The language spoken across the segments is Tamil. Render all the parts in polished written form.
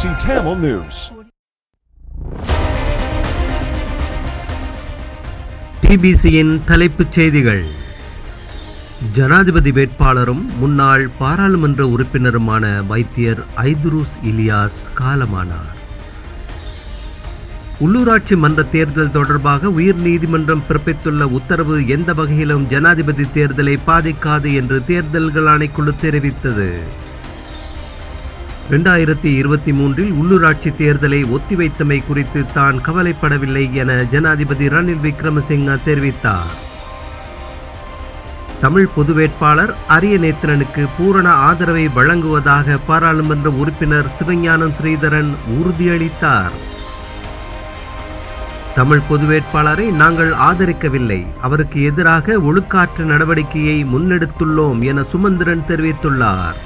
TBC Tamil News. டிபிசியின் தலைப்புச் செய்திகள். ஜனாதிபதி வேட்பாளரும் முன்னாள் பாராளுமன்ற உறுப்பினருமான வைத்தியர் ஐதுருஸ் இலியாஸ் காலமானார். உள்ளூராட்சி மன்ற தேர்தல் தொடர்பாக உயர் நீதிமன்றம் பிறப்பித்துள்ள உத்தரவு எந்த வகையிலும் ஜனாதிபதி தேர்தலை பாதிக்காது என்று தேர்தல்கள் ஆணைக்குழு தெரிவித்தது. 2023 உள்ளூராட்சி தேர்தலை ஒத்திவைத்தமை குறித்து தான் கவலைப்படவில்லை என ஜனாதிபதி ரணில் விக்ரமசிங்க தெரிவித்தார். தமிழ் பொது வேட்பாளர் அரியநேத்திரனுக்கு பூரண ஆதரவை வழங்குவதாக பாராளுமன்ற உறுப்பினர் சிவஞானம் ஸ்ரீதரன் உறுதியளித்தார். தமிழ் பொது வேட்பாளரை நாங்கள் ஆதரிக்கவில்லை, அவருக்கு எதிராக ஒழுக்காற்று நடவடிக்கையை முன்னெடுத்துள்ளோம் என சுமந்திரன் தெரிவித்துள்ளார்.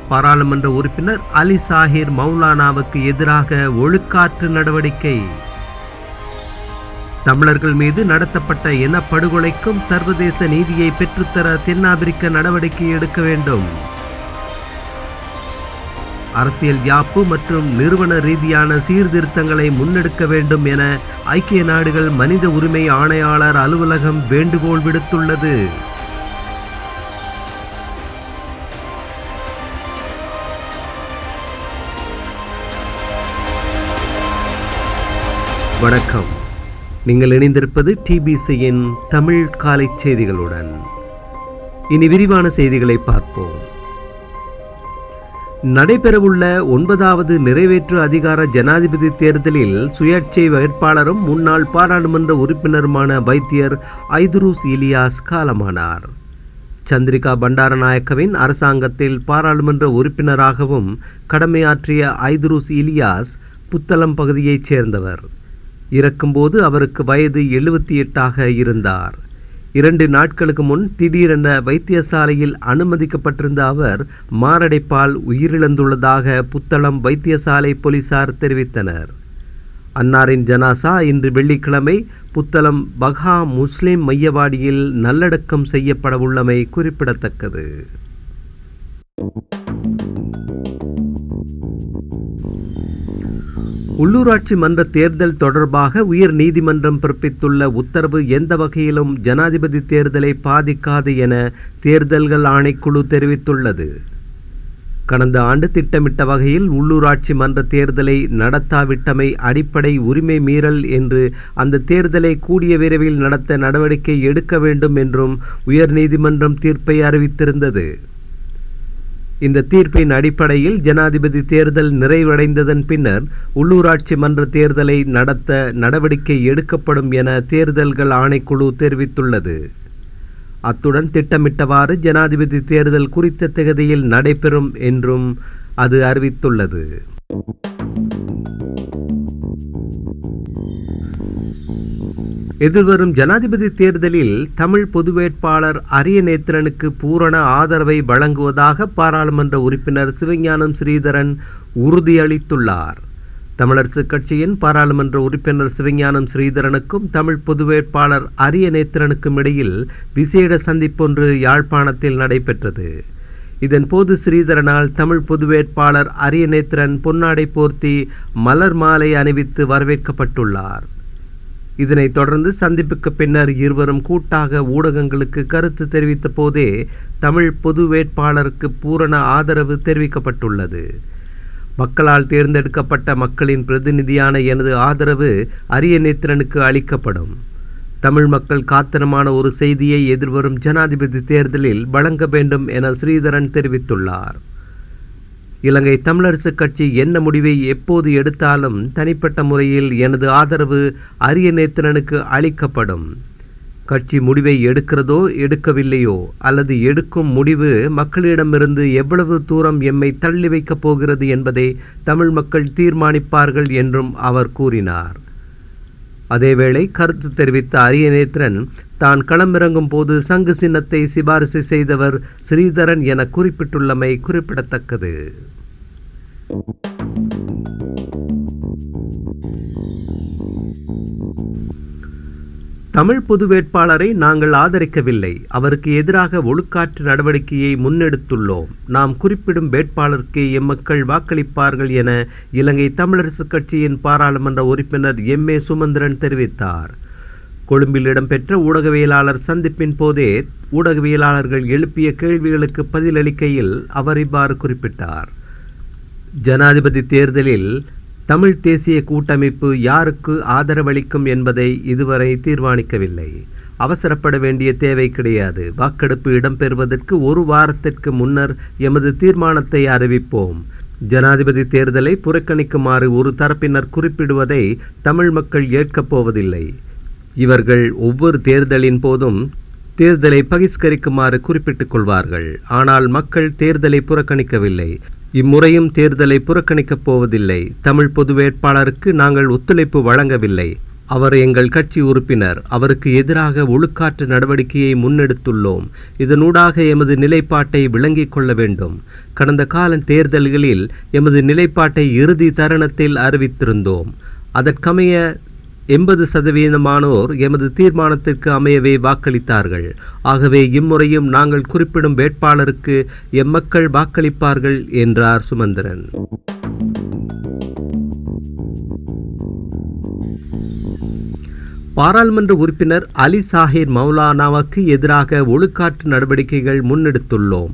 பாராளுமன்ற உறுப்பினர் அலி சாஹிர் மௌலானாவுக்கு எதிராக ஒழுக்காற்று நடவடிக்கை. தமிழர்கள் மீது நடத்தப்பட்ட இனப்படுகொலைக்கும் சர்வதேச நீதியை பெற்றுத்தர தென்னாப்பிரிக்க நடவடிக்கை எடுக்க வேண்டும். அரசியல் யாப்பு மற்றும் நிறுவன ரீதியான சீர்திருத்தங்களை முன்னெடுக்க வேண்டும் என ஐக்கிய நாடுகள் மனித உரிமை ஆணையாளர் அலுவலகம் வேண்டுகோள் விடுத்துள்ளது. வணக்கம். நீங்கள் இணைந்திருப்பது டிபிசியின் தமிழ் காலை செய்திகளுடன். இனி விரிவான செய்திகளை பார்ப்போம். நடைபெறவுள்ள 9வது நிறைவேற்று அதிகார ஜனாதிபதி தேர்தலில் சுயேட்சை வேட்பாளரும் முன்னாள் பாராளுமன்ற உறுப்பினருமான வைத்தியர் ஐதுருஸ் இலியாஸ் காலமானார். சந்திரிகா பண்டாரநாயக்கவின் அரசாங்கத்தில் பாராளுமன்ற உறுப்பினராகவும் கடமையாற்றிய ஐதுருஸ் இலியாஸ் புத்தளம் பகுதியைச் சேர்ந்தவர். இறக்கும்போது அவருக்கு வயது 78 இருந்தார். 2 நாட்களுக்கு முன் திடீரென வைத்தியசாலையில் அனுமதிக்கப்பட்டிருந்த அவர் மாரடைப்பால் உயிரிழந்துள்ளதாக புத்தளம் வைத்தியசாலை போலீசார் தெரிவித்தனர். அன்னாரின் ஜனாசா இன்று வெள்ளிக்கிழமை புத்தளம் பகா முஸ்லிம் மையவாடியில் நல்லடக்கம் செய்யப்படவுள்ளமை குறிப்பிடத்தக்கது. உள்ளூராட்சி மன்ற தேர்தல் தொடர்பாக உயர் நீதிமன்றம் பிறப்பித்துள்ள உத்தரவு எந்த வகையிலும் ஜனாதிபதி தேர்தலை பாதிக்காது என தேர்தல்கள் ஆணைக்குழு தெரிவித்துள்ளது. கடந்த ஆண்டு திட்டமிட்ட வகையில் உள்ளூராட்சி மன்ற தேர்தலை நடத்தாவிட்டமை அடிப்படை உரிமை மீறல் என்று அந்த தேர்தலை கூடிய விரைவில் நடத்த நடவடிக்கை எடுக்க வேண்டும் என்றும் உயர் நீதிமன்றம் தீர்ப்பை அறிவித்திருந்தது. இந்த தீர்ப்பின் அடிப்படையில் ஜனாதிபதி தேர்தல் நிறைவடைந்ததன் பின்னர் உள்ளூராட்சி மன்ற தேர்தலை நடத்த நடவடிக்கை எடுக்கப்படும் என தேர்தல்கள் ஆணைக்குழு தெரிவித்துள்ளது. அத்துடன் திட்டமிட்டவாறு ஜனாதிபதி தேர்தல் குறித்த தேதியில் நடைபெறும் என்றும் அது அறிவித்துள்ளது. எதிர்வரும் ஜனாதிபதி தேர்தலில் தமிழ் பொது வேட்பாளர் அரியநேத்திரனுக்கு பூரண ஆதரவை வழங்குவதாக பாராளுமன்ற உறுப்பினர் சிவஞானம் ஸ்ரீதரன் உறுதியளித்துள்ளார். தமிழரசுக் கட்சியின் பாராளுமன்ற உறுப்பினர் சிவஞானம் ஸ்ரீதரனுக்கும் தமிழ் பொது வேட்பாளர் அரியநேத்திரனுக்கும் இடையில் விசேட சந்திப்பொன்று யாழ்ப்பாணத்தில் நடைபெற்றது. இதன்போது ஸ்ரீதரனால் தமிழ் பொது வேட்பாளர் அரியநேத்திரன் பொன்னாடை போர்த்தி மலர் மாலை அணிவித்து வரவேற்கப்பட்டுள்ளார். இதனைத் தொடர்ந்து சந்திப்புக்கு பின்னர் இருவரும் கூட்டாக ஊடகங்களுக்கு கருத்து தெரிவித்த போதே தமிழ் பொது வேட்பாளருக்கு பூரண ஆதரவு தெரிவிக்கப்பட்டுள்ளது. மக்களால் தேர்ந்தெடுக்கப்பட்ட மக்களின் பிரதிநிதியான எனது ஆதரவு அரியநேத்திரனுக்கு அளிக்கப்படும். தமிழ் மக்கள் காத்திரமான ஒரு செய்தியை எதிர்வரும் ஜனாதிபதி தேர்தலில் வழங்க வேண்டும் என ஸ்ரீதரன் தெரிவித்துள்ளார். இலங்கை தமிழரசுக் கட்சி என்ன முடிவை எப்போது எடுத்தாலும் தனிப்பட்ட முறையில் எனது ஆதரவு அரியநேத்திரனுக்கு அளிக்கப்படும். கட்சி முடிவை எடுக்கிறதோ எடுக்கவில்லையோ அல்லது எடுக்கும் முடிவு மக்களிடமிருந்து எவ்வளவு தூரம் எம்மை தள்ளி வைக்கப் போகிறது என்பதை தமிழ் மக்கள் தீர்மானிப்பார்கள் என்றும் அவர் கூறினார். அதேவேளை கருத்து தெரிவித்த அரியநேத்திரன் தான் களமிறங்கும் போது சங்கு சின்னத்தை சிபாரிசு செய்தவர் ஸ்ரீதரன் என குறிப்பிட்டுள்ளமை குறிப்பிடத்தக்கது. தமிழ் பொது வேட்பாளரை நாங்கள் ஆதரிக்கவில்லை. அவருக்கு எதிராக ஒழுக்காற்று நடவடிக்கையை முன்னெடுத்துள்ளோம். நாம் குறிப்பிடும் வேட்பாளருக்கு எம்மக்கள் வாக்களிப்பார்கள் என இலங்கை தமிழரசுக் கட்சியின் பாராளுமன்ற உறுப்பினர் எம்.ஏ. சுமந்திரன் தெரிவித்தார். கொழும்பில் இடம்பெற்ற ஊடகவியலாளர் சந்திப்பின் போதே ஊடகவியலாளர்கள் எழுப்பிய கேள்விகளுக்கு பதிலளிக்கையில் அவர் இவ்வாறு குறிப்பிட்டார். ஜனாதிபதி தேர்தலில் தமிழ் தேசிய கூட்டமைப்பு யாருக்கு ஆதரவளிக்கும் என்பதை இதுவரை தீர்மானிக்கவில்லை. அவசரப்பட வேண்டிய தேவை கிடையாது. வாக்கெடுப்பு இடம்பெறுவதற்கு ஒரு வாரத்திற்கு முன்னர் எமது தீர்மானத்தை அறிவிப்போம். ஜனாதிபதி தேர்தலை புறக்கணிக்குமாறு ஒரு தரப்பினர் குறிப்பிடுவதை தமிழ் மக்கள் ஏற்கப் போவதில்லை. இவர்கள் ஒவ்வொரு தேர்தலின் போதும் தேர்தலை பகிஷ்கரிக்குமாறு குறிப்பிட்டுக் கொள்வார்கள். ஆனால் மக்கள் தேர்தலை புறக்கணிக்கவில்லை. இம்முறையும் தேர்தலை புறக்கணிக்கப் போவதில்லை. தமிழ் பொது வேட்பாளருக்கு நாங்கள் ஒத்துழைப்பு வழங்கவில்லை. அவர் எங்கள் கட்சி உறுப்பினர். அவருக்கு எதிராக ஒழுக்காற்று நடவடிக்கையை முன்னெடுத்துள்ளோம். இதனூடாக எமது நிலைப்பாட்டை விளங்கிக் கொள்ள வேண்டும். கடந்த கால தேர்தல்களில் எமது நிலைப்பாட்டை இறுதி தருணத்தில் அறிவித்திருந்தோம். அதற்கமைய 80% எமது தீர்மானத்திற்கு அமையவே வாக்களித்தார்கள். ஆகவே இம்முறையும் நாங்கள் குறிப்பிடும் வேட்பாளருக்கு எம்மக்கள் வாக்களிப்பார்கள் என்றார் சுமந்திரன். பாராளுமன்ற உறுப்பினர் அலி சாஹிர் மௌலானாவுக்கு எதிராக ஒழுக்காற்று நடவடிக்கைகள் முன்னெடுத்துள்ளோம்.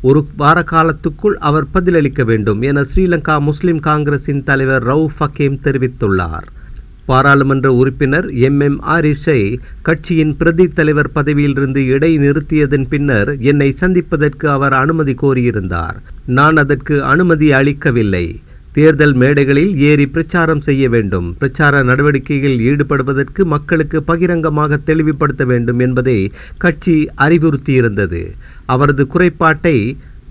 ஒரு வார காலத்துக்குள் அவர் பதிலளிக்க வேண்டும் என ஸ்ரீலங்கா முஸ்லிம் காங்கிரசின் தலைவர் ரவுஃப் ஹக்கீம் தெரிவித்துள்ளார். பாராளுமன்ற உறுப்பினர் எம்.எம். ஆரிஷை கட்சியின் பிரதி தலைவர் பதவியிலிருந்து இடைநிறுத்தியதன் பின்னர் என்னை சந்திப்பதற்கு அவர் அனுமதி கோரியிருந்தார். நான் அதற்கு அனுமதி அளிக்கவில்லை. தேர்தல் மேடைகளில் ஏறி பிரச்சாரம் செய்ய வேண்டும். பிரச்சார நடவடிக்கைகளில் ஈடுபடுவதற்கு மக்களுக்கு பகிரங்கமாக தெளிவுபடுத்த வேண்டும் என்பதை கட்சி அறிவுறுத்தியிருந்தது. அவரது குறைபாட்டை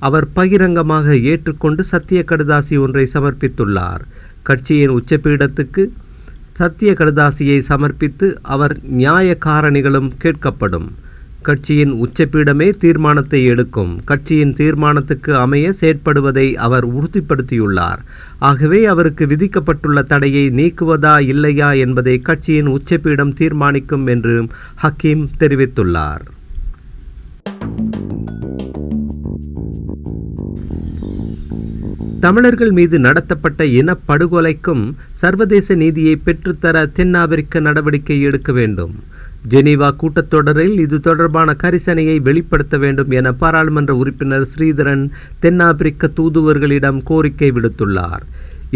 அவர் பகிரங்கமாக ஏற்றுக்கொண்டு சத்திய கடுதாசி ஒன்றை சமர்ப்பித்துள்ளார். கட்சியின் உச்சபீடத்துக்கு சத்திய கடுதாசியை சமர்ப்பித்து அவர் நியாய காரணிகளும் கேட்கப்படும். கட்சியின் உச்சபீடமே தீர்மானத்தை எடுக்கும். கட்சியின் தீர்மானத்துக்கு அமைய செயற்படுவதை அவர் உறுதிப்படுத்தியுள்ளார். ஆகவே அவருக்கு விதிக்கப்பட்டுள்ள தடையை நீக்குவதா இல்லையா என்பதை கட்சியின் உச்சபீடம் தீர்மானிக்கும் என்று ஹக்கீம் தெரிவித்துள்ளார். தமிழர்கள் மீது நடத்தப்பட்ட இனப்படுகொலைக்கும் சர்வதேச நீதியை பெற்றுத்தர தென்னாப்பிரிக்க நடவடிக்கை எடுக்க வேண்டும். ஜெனீவா கூட்டத்தொடரில் இது தொடர்பான கரிசனையை வெளிப்படுத்த வேண்டும் என பாராளுமன்ற உறுப்பினர் ஸ்ரீதரன் தென்னாப்பிரிக்க தூதுவர்களிடம் கோரிக்கை விடுத்துள்ளார்.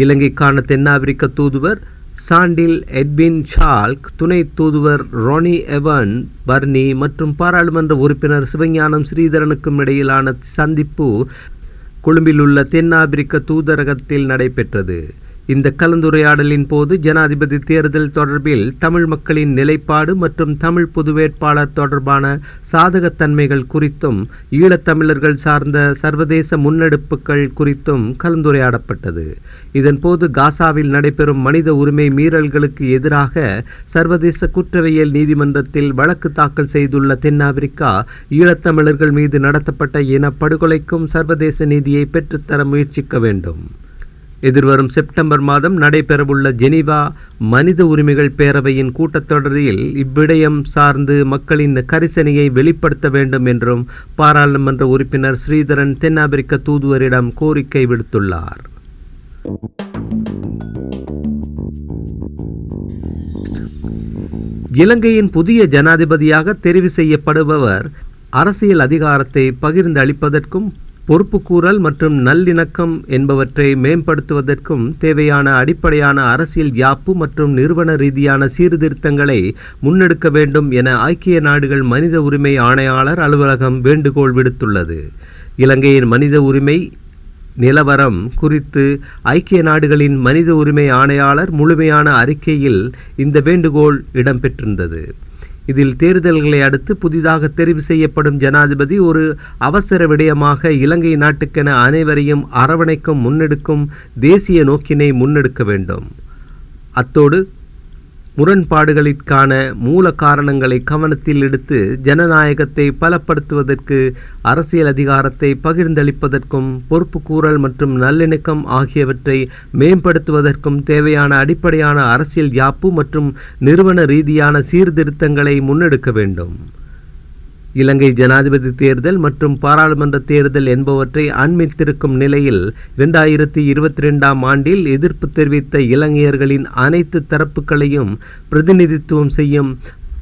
இலங்கைக்கான தென்னாப்பிரிக்க தூதுவர் சாண்டில் எட்வின் சால்க், துணை தூதுவர் ரொனி எவன் பர்னி மற்றும் பாராளுமன்ற உறுப்பினர் சிவஞானம் ஸ்ரீதரனுக்கும் இடையிலான சந்திப்பு கொழும்பில் உள்ள தென்னாப்பிரிக்க தூதரகத்தில் நடைபெற்றது. இந்த கலந்துரையாடலின் போது ஜனாதிபதி தேர்தல் தொடர்பில் தமிழ் மக்களின் நிலைப்பாடு மற்றும் தமிழ் பொது வேட்பாளர் தொடர்பான சாதகத்தன்மைகள் குறித்தும் ஈழத்தமிழர்கள் சார்ந்த சர்வதேச முன்னெடுப்புகள் குறித்தும் கலந்துரையாடப்பட்டது. இதன்போது காசாவில் நடைபெறும் மனித உரிமை மீறல்களுக்கு எதிராக சர்வதேச குற்றவியல் நீதிமன்றத்தில் வழக்கு தாக்கல் செய்துள்ள தென்னாப்பிரிக்கா ஈழத்தமிழர்கள் மீது நடத்தப்பட்ட இனப்படுகொலைக்கும் சர்வதேச நீதியை பெற்றுத்தர முயற்சிக்க வேண்டும். எதிர்வரும் செப்டம்பர் மாதம் நடைபெறவுள்ள ஜெனீவா மனித உரிமைகள் பேரவையின் கூட்டத்தொடரில் இவ்விடயம் சார்ந்து மக்களின் கரிசனையை வெளிப்படுத்த வேண்டும் என்றும் பாராளுமன்ற உறுப்பினர் ஸ்ரீதரன் தென்னாப்பிரிக்க தூதுவரிடம் கோரிக்கை விடுத்துள்ளார். இலங்கையின் புதிய ஜனாதிபதியாக தெரிவு செய்யப்படுபவர் அரசியல் அதிகாரத்தை பகிர்ந்து அளிப்பதற்கும் பொறுப்புக்கூறல் மற்றும் நல்லிணக்கம் என்பவற்றை மேம்படுத்துவதற்கும் தேவையான அடிப்படையான அரசியல் யாப்பு மற்றும் நிறுவன ரீதியான சீர்திருத்தங்களை முன்னெடுக்க வேண்டும் என ஐக்கிய நாடுகள் மனித உரிமை ஆணையாளர் அலுவலகம் வேண்டுகோள் விடுத்துள்ளது. இலங்கையின் மனித உரிமை நிலவரம் குறித்து ஐக்கிய நாடுகளின் மனித உரிமை ஆணையாளர் முழுமையான அறிக்கையில் இந்த வேண்டுகோள் இடம்பெற்றிருந்தது. இதில் தேர்தல்களை அடுத்து புதிதாக தெரிவு செய்யப்படும் ஜனாதிபதி ஒரு அவசர விடயமாக இலங்கை நாட்டுக்கென அனைவரையும் அரவணைக்கும் முன்னெடுக்கும் தேசிய நோக்கினை முன்னெடுக்க வேண்டும். அத்தோடு முரண்பாடுகளிற்கான மூல காரணங்களை கவனத்தில் எடுத்து ஜனநாயகத்தை பலப்படுத்துவதற்கு, அரசியல் அதிகாரத்தை பகிர்ந்தளிப்பதற்கும், பொறுப்புக்கூறல் மற்றும் நல்லிணக்கம் ஆகியவற்றை மேம்படுத்துவதற்கும் தேவையான அடிப்படையான அரசியல் யாப்பு மற்றும் நிறுவன ரீதியான சீர்திருத்தங்களை முன்னெடுக்க வேண்டும். இலங்கை ஜனாதிபதி தேர்தல் மற்றும் பாராளுமன்ற தேர்தல் என்பவற்றை அண்மித்திருக்கும் நிலையில் 2022ஆம் ஆண்டில் எதிர்ப்பு தெரிவித்த இலங்கையர்களின் அனைத்து தரப்புகளையும் பிரதிநிதித்துவம் செய்யும்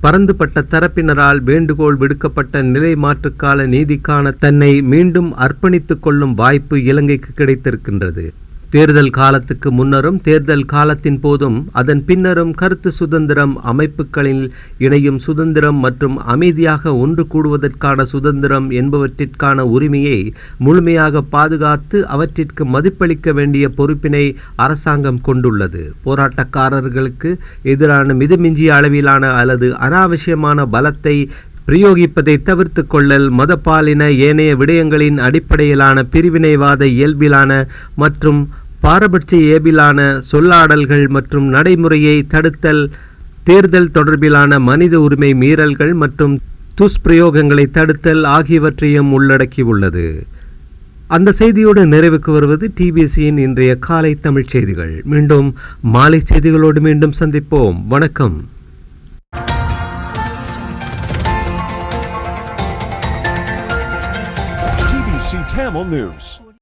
பரந்துபட்ட தரப்பினரால் வேண்டுகோள் விடுக்கப்பட்ட நிலை மாற்றுக்கால நீதிக்கான தன்னை மீண்டும் அர்ப்பணித்துக் கொள்ளும் வாய்ப்பு இலங்கைக்கு கிடைத்திருக்கின்றது. தேர்தல் காலத்துக்கு முன்னரும் தேர்தல் காலத்தின் போதும் அதன் பின்னரும் கருத்து சுதந்திரம், அமைப்புகளில் இணையும் சுதந்திரம் மற்றும் அமைதியாக ஒன்று கூடுவதற்கான சுதந்திரம் என்பவற்றிற்கான உரிமையை முழுமையாக பாதுகாத்து அவற்றிற்கு மதிப்பளிக்க வேண்டிய பொறுப்பினை அரசாங்கம் கொண்டுள்ளது. போராட்டக்காரர்களுக்கு எதிரான மிதமிஞ்சிய அளவிலான அல்லது அனாவசியமான பலத்தை பிரயோகிப்பதை தவிர்த்து கொள்ளல், மதப்பாலின ஏனைய விடயங்களின் அடிப்படையிலான பிரிவினைவாத இயல்பிலான மற்றும் பாரபட்ச இயல்பிலான சொல்லாடல்கள் மற்றும் நடைமுறையை தடுத்தல், தேர்தல் தொடர்பிலான மனித உரிமை மீறல்கள் மற்றும் துஷ்பிரயோகங்களை தடுத்தல் ஆகியவற்றையும் உள்ளடக்கியுள்ளது. அந்த செய்தியோடு நிறைவுக்கு வருவது டிபிசியின் இன்றைய காலை தமிழ் செய்திகள். மீண்டும் மாலை செய்திகளோடு மீண்டும் சந்திப்போம். வணக்கம். TBC Tamil News.